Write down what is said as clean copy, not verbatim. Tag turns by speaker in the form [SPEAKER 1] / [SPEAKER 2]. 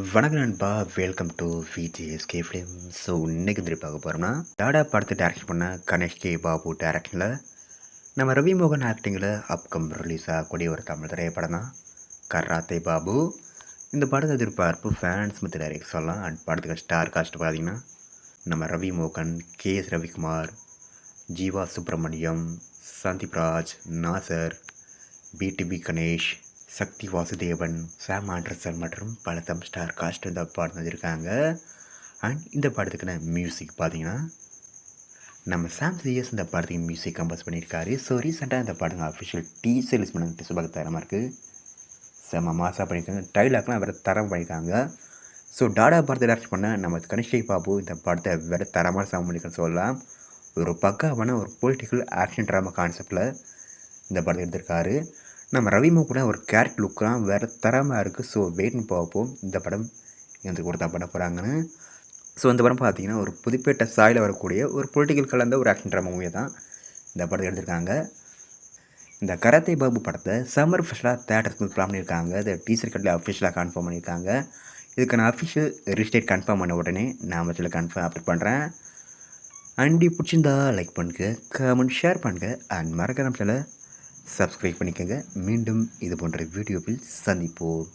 [SPEAKER 1] வணக்கம் நண்பா, welcome to VJSK film. So இன்னைக்கு வந்து பார்க்க போகிறோம்னா டாடா படத்தை டைரக்ட் பண்ண கணேஷ் கே பாபு டைரக்ஷனில் நம்ம ரவி மோகன் ஆக்டிங்கில் அப்கம் ரிலீஸ் ஆகக்கூடிய ஒரு தமிழ் திரைப்படம் தான் கராத்தே பாபு. இந்த படத்தை எதிர்பார்ப்பு ஃபேன்ஸ் மற்ற டைரக்ட் சொல்லலாம். அண்ட் படத்துக்கு ஸ்டார் காஸ்ட் பார்த்தீங்கன்னா நம்ம ரவி மோகன், கே.எஸ். ரவிக்குமார், ஜீவா சுப்பிரமணியம், சந்தீப் ராஜ், நாசர், பிடிபி கணேஷ், சக்தி வாசுதேவன், சாம் ஆண்டர்சன் மற்றும் பல ஸ்டார் காஸ்ட் இந்த படம் வந்திருக்காங்க. அண்ட் இந்த படத்துக்கான மியூசிக் பார்த்தீங்கன்னா நம்ம சாம் சிஎஸ் இந்த படத்துக்கு மியூசிக் கம்போஸ் பண்ணியிருக்காரு. ஸோ ரீசெண்டாக இந்த படங்க அஃபிஷியல் டீசர் ரிலீஸ் பண்ண சுபாக தரமாக இருக்குது. செம்ம மாசாக பண்ணியிருக்காங்க. டைலாக்லாம் வேறு தரம் பண்ணியிருக்காங்க. ஸோ டாடா படத்தை டைரக்ட் பண்ண நம்ம கணேஷ் பாபு இந்த படத்தை வேறு தரமாக சாங் பண்ணியிருக்கேன்னு சொல்லலாம். ஒரு பக்காவான ஒரு பொலிட்டிக்கல் ஆக்ஷன் ட்ராமா கான்செப்டில் இந்த படத்தை எடுத்திருக்காரு. நம்ம ரவிமோ கூட ஒரு கேரக்டர் லுக்கெலாம் வேறு தரமாக இருக்குது. ஸோ வெயிட்னு பார்ப்போம் இந்த படம் எந்த கூட தான் பண்ண போகிறாங்கன்னு. ஸோ இந்த படம் பார்த்தீங்கன்னா ஒரு புதுப்பேட்டை சாயில் வரக்கூடிய ஒரு பொலிட்டிக்கல் கலந்த ஒரு ஆக்ஷன் ட்ராமா மூவியை தான் இந்த படத்தை எடுத்திருக்காங்க. இந்த கராத்தே பாபு படத்தை சம்மர் ஃபெஸ்டிவலாக தேட்டருக்கு பிளான் பண்ணியிருக்காங்க. இந்த டீசர் கட்டில் அஃபிஷியலாக கன்ஃபார்ம் பண்ணியிருக்காங்க. இதுக்கான அஃபிஷியல் ரிஜிஸ்டேட் கன்ஃபார்ம் பண்ண உடனே நான் மத்தியில் கன்ஃபார்ம் அப்டேட் பண்ணுறேன். அண்டி பிடிச்சிருந்தா லைக் பண்ணுங்க, கமெண்ட் ஷேர் பண்ணுங்கள். அண்ட் மறக்காம சப்ஸ்கிரைப் பண்ணிக்கோங்க. மீண்டும் இது போன்ற வீடியோவில் சந்திப்போம்.